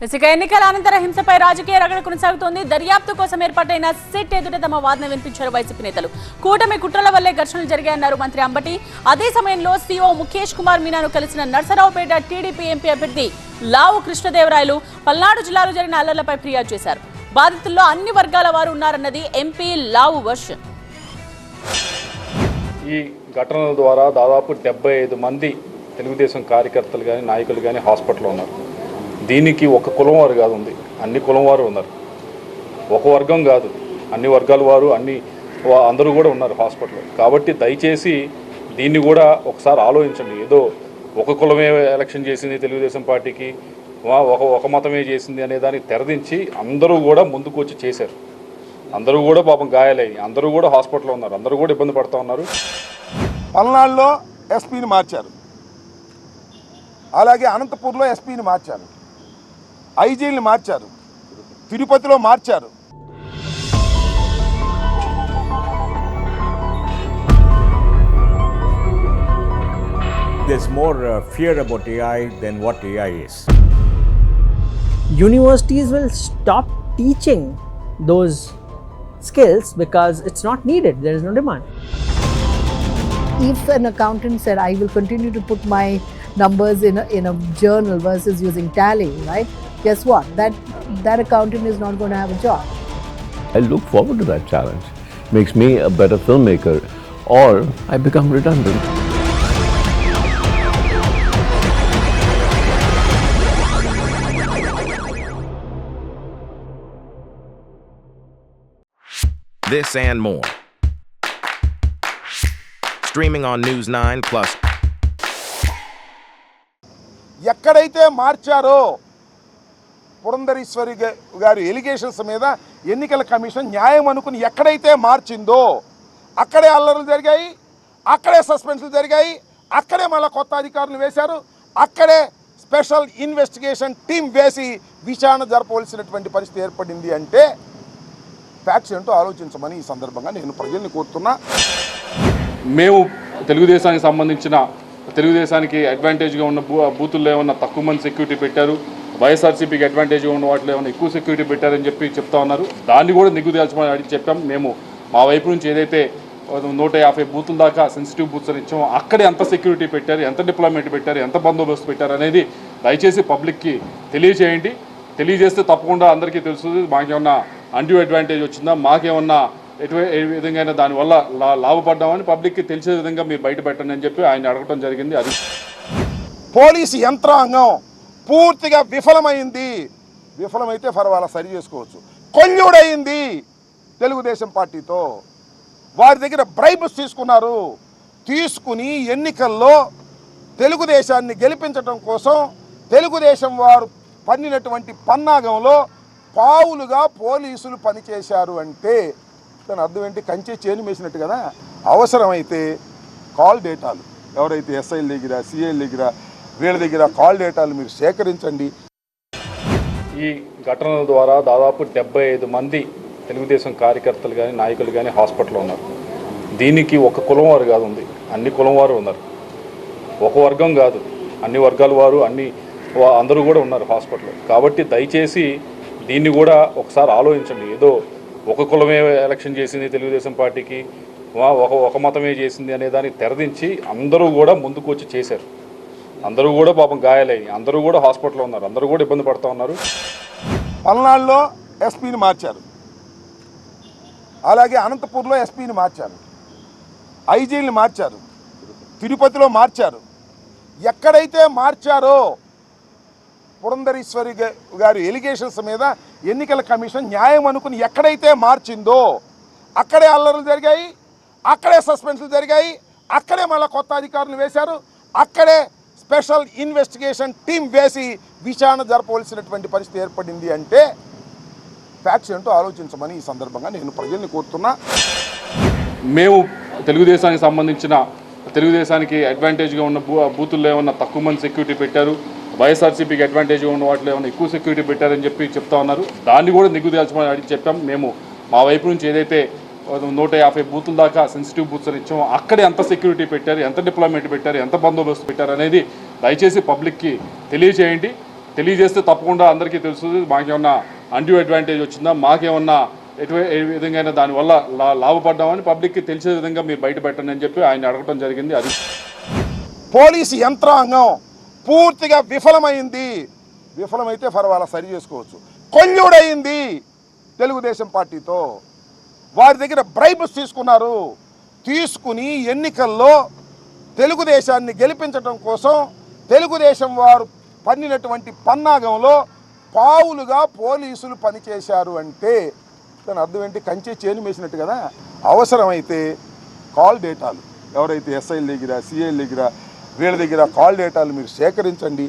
ఎన్నికల అనంతర హింసపై రాజకీయ రగడ కొనసాగుతోంది. దర్యాప్తు కోసం ఏర్పాటైన సిట్ ఎదుట తమ వాదన వినిపించారు వైసీపీ నేతలు. కూటమి కుట్రల వల్లే ఘర్షణలు జరిగాయన్నారు మంత్రి అంబటి. అదే సమయంలో సీఓ ముఖేష్ కుమార్ మీనాను కలిసిన నర్సరావుపేట టీడీపీ ఎంపీ అభ్యర్థి లావు కృష్ణదేవరాయలు పల్నాడు జిల్లాలో జరిగిన అల్లర్లపై ఫిర్యాదు చేశారు. బాధితుల్లో అన్ని వర్గాల వారు ఉన్నారన్నది ఎంపీ లావు వర్షన్. ఈ ఘటనల ద్వారా దాదాపు 75 మంది తెలుగుదేశం కార్యకర్తలు కానీ నాయకులు కానీ హాస్పిటల్లో ఉన్నారు. దీనికి ఒక కులం వారు కాదు ఉంది, అన్ని కులం వారు ఉన్నారు. ఒక వర్గం కాదు, అన్ని వర్గాల వారు అందరూ కూడా ఉన్నారు హాస్పిటల్లో. కాబట్టి దయచేసి దీన్ని కూడా ఒకసారి ఆలోచించండి. ఏదో ఒక కులమే ఎలక్షన్ చేసింది తెలుగుదేశం పార్టీకి, ఒక మతమే చేసింది అనే దానికి తెరదించి అందరూ కూడా ముందుకు వచ్చి చేశారు. అందరూ కూడా పాపం గాయాలయ్యి అందరూ కూడా హాస్పిటల్లో ఉన్నారు, అందరూ కూడా ఇబ్బంది పడుతూ ఉన్నారు. పల్నాడులో ఎస్పీని మార్చారు, అలాగే అనంతపూర్లో ఎస్పీని మార్చారు, ఐజీని మార్చారు, తిరుపతిలో మార్చారు. There's more fear about AI than what AI is. Universities will stop teaching those skills because it's not needed. There is no demand. If an accountant said, I will continue to put my numbers in a journal versus using Tally, right? Guess what? That accountant is not going to have a job. I look forward to that challenge. Makes me a better filmmaker, or I become redundant. This and more. Streaming on News 9 Plus. ఎక్కడైతే మార్చారో పురంధరేశ్వరి గారి allegations మీద ఎన్నికల commission న్యాయం అనుకుని ఎక్కడైతే మార్చిందో అక్కడే అల్లర్లు జరిగాయి, అక్కడే సస్పెన్షన్లు జరిగాయి, అక్కడే మళ్ళీ కొత్త అధికారులు వేశారు, అక్కడే స్పెషల్ ఇన్వెస్టిగేషన్ టీం వేసి విచారణ జరపవలసినటువంటి పరిస్థితి ఏర్పడింది. అంటే ఫ్యాక్ట్స్ ఏంటో ఆలోచించమని ఈ సందర్భంగా నేను ప్రజల్ని కోరుతున్నా. మేము తెలుగుదేశానికి సంబంధించిన తెలుగుదేశానికి అడ్వాంటేజ్గా ఉన్న బూతుల్లో ఏమన్నా తక్కువ మంది సెక్యూరిటీ పెట్టారు, వైఎస్ఆర్సీపీకి అడ్వాంటేజ్గా ఉన్న వాటిలో ఏమైనా ఎక్కువ సెక్యూరిటీ పెట్టారని చెప్పి చెప్తా ఉన్నారు. దాన్ని కూడా నిగ్గుదేల్చమని అడిగి చెప్పాం. మేము మా వైపు నుంచి ఏదైతే 150 బూతుల దాకా సెన్సిటివ్ బూత్స్ అని ఇచ్చామో అక్కడే ఎంత సెక్యూరిటీ పెట్టారు, ఎంత డిప్లాయ్మెంట్ పెట్టారు, ఎంత బందోబస్తు పెట్టారు అనేది దయచేసి పబ్లిక్కి తెలియజేయండి. తెలియజేస్తే తప్పకుండా అందరికీ తెలుస్తుంది మాకేమన్నా అన్డ్యూ అడ్వాంటేజ్ వచ్చిందా, మాకేమన్నా ఏ విధంగా దానివల్ల లాభపడ్డామని పబ్లిక్కి తెలిసే విధంగా మీరు బయట పెట్టండి అని చెప్పి ఆయన అడగటం జరిగింది. అది పోలీసు యంత్రాంగం పూర్తిగా విఫలమైతే పర్వాలా సరి చేసుకోవచ్చు. కొల్లుడయింది తెలుగుదేశం పార్టీతో, వారి దగ్గర బ్రైబ్స్ తీసుకుని ఎన్నికల్లో తెలుగుదేశాన్ని గెలిపించడం కోసం తెలుగుదేశం వారు పన్నినటువంటి పన్నాగంలో పావులుగా పోలీసులు పనిచేశారు. అంటే దాని అర్థం ఏంటి? కంచె చేను వేసినట్టు కదా. అవసరమైతే కాల్ డేటాలు ఎవరైతే ఎస్ఐల దగ్గర, సిఐల దగ్గర, వీళ్ళ దగ్గర కాల్ డేటాలు మీరు సేకరించండి. ఈ ఘటనల ద్వారా దాదాపు 75 మంది తెలుగుదేశం కార్యకర్తలు కానీ నాయకులు కానీ హాస్పిటల్లో ఉన్నారు. దీనికి ఒక కులం వారు కాదు ఉంది, అన్ని కులం వారు ఉన్నారు. ఒక వర్గం కాదు, అన్ని వర్గాల వారు అందరూ కూడా ఉన్నారు హాస్పిటల్లో. కాబట్టి దయచేసి దీన్ని కూడా ఒకసారి ఆలోచించండి. ఏదో ఒక కులమే ఎలక్షన్ చేసింది తెలుగుదేశం పార్టీకి, ఒక మతమే చేసింది అనే దానికి తెరదించి అందరూ కూడా ముందుకు వచ్చి చేశారు. అందరూ కూడా పాపం గాయాలయ్యి అందరూ కూడా హాస్పిటల్లో ఉన్నారు, అందరూ కూడా ఇబ్బంది పడుతూ ఉన్నారు. పల్నాడులో ఎస్పీని మార్చారు, అలాగే అనంతపూర్లో ఎస్పీని మార్చారు, ఐజీని మార్చారు, తిరుపతిలో మార్చారు. ఎక్కడైతే మార్చారో పురంధరేశ్వరి గారి ఎలిగేషన్స్ మీద ఎన్నికల కమిషన్ న్యాయం అనుకుని ఎక్కడైతే మార్చిందో అక్కడే అల్లర్లు జరిగాయి, అక్కడే సస్పెన్షన్లు జరిగాయి, అక్కడే మళ్ళీ కొత్త అధికారులు వేశారు, అక్కడే స్పెషల్ ఇన్వెస్టిగేషన్ టీం వేసి విచారణ జరపవలసినటువంటి పరిస్థితి ఏర్పడింది. అంటే ఫ్యాక్ట్స్ ఏంటో ఆలోచించమని ఈ సందర్భంగా నేను ప్రజల్ని కోరుతున్నా. మేము తెలుగుదేశానికి సంబంధించిన తెలుగుదేశానికి అడ్వాంటేజ్గా ఉన్న బూతుల్లో ఏమన్నా తక్కువ మంది సెక్యూరిటీ పెట్టారు, వైఎస్ఆర్సీపీకి అడ్వాంటేజ్గా ఉన్న వాటిలో ఏమైనా ఎక్కువ సెక్యూరిటీ పెట్టారని చెప్పి చెప్తా ఉన్నారు. దాన్ని కూడా నిగ్గుదేల్చమని అడిగి చెప్పాం. మేము మా వైపు నుంచి ఏదైతే 150 బూతుల దాకా సెన్సిటివ్ బూత్స్ అని ఇచ్చామో అక్కడే ఎంత సెక్యూరిటీ పెట్టారు, ఎంత డిప్లాయ్మెంట్ పెట్టారు, ఎంత బందోబస్తు పెట్టారు అనేది దయచేసి పబ్లిక్కి తెలియజేయండి. తెలియజేస్తే తప్పకుండా అందరికీ తెలుస్తుంది మాకేమన్నా అన్డ్యూ అడ్వాంటేజ్ వచ్చిందా, మాకేమన్నా ఏ విధంగా దానివల్ల లాభపడ్డామని పబ్లిక్కి తెలిసే విధంగా మీరు బయట పెట్టండి అని చెప్పి ఆయన అడగటం జరిగింది. అది పోలీసు యంత్రాంగం పూర్తిగా విఫలమైతే పర్వాలా సరి చేసుకోవచ్చు. కొల్లుడయింది తెలుగుదేశం పార్టీతో. వారి దగ్గర బ్రైబ్స్ తీసుకుని ఎన్నికల్లో తెలుగుదేశాన్ని గెలిపించడం కోసం తెలుగుదేశం వారు పన్నినటువంటి పన్నాగంలో పావులుగా పోలీసులు పనిచేశారు అంటే దాని అర్థం ఏంటి? కంచె చేను వేసినట్టు కదా. అవసరమైతే కాల్ డేటాలు ఎవరైతే ఎస్ఐల దగ్గర, సిఐల దగ్గర, వీళ్ళ దగ్గర కాల్ డేటాలు మీరు సేకరించండి.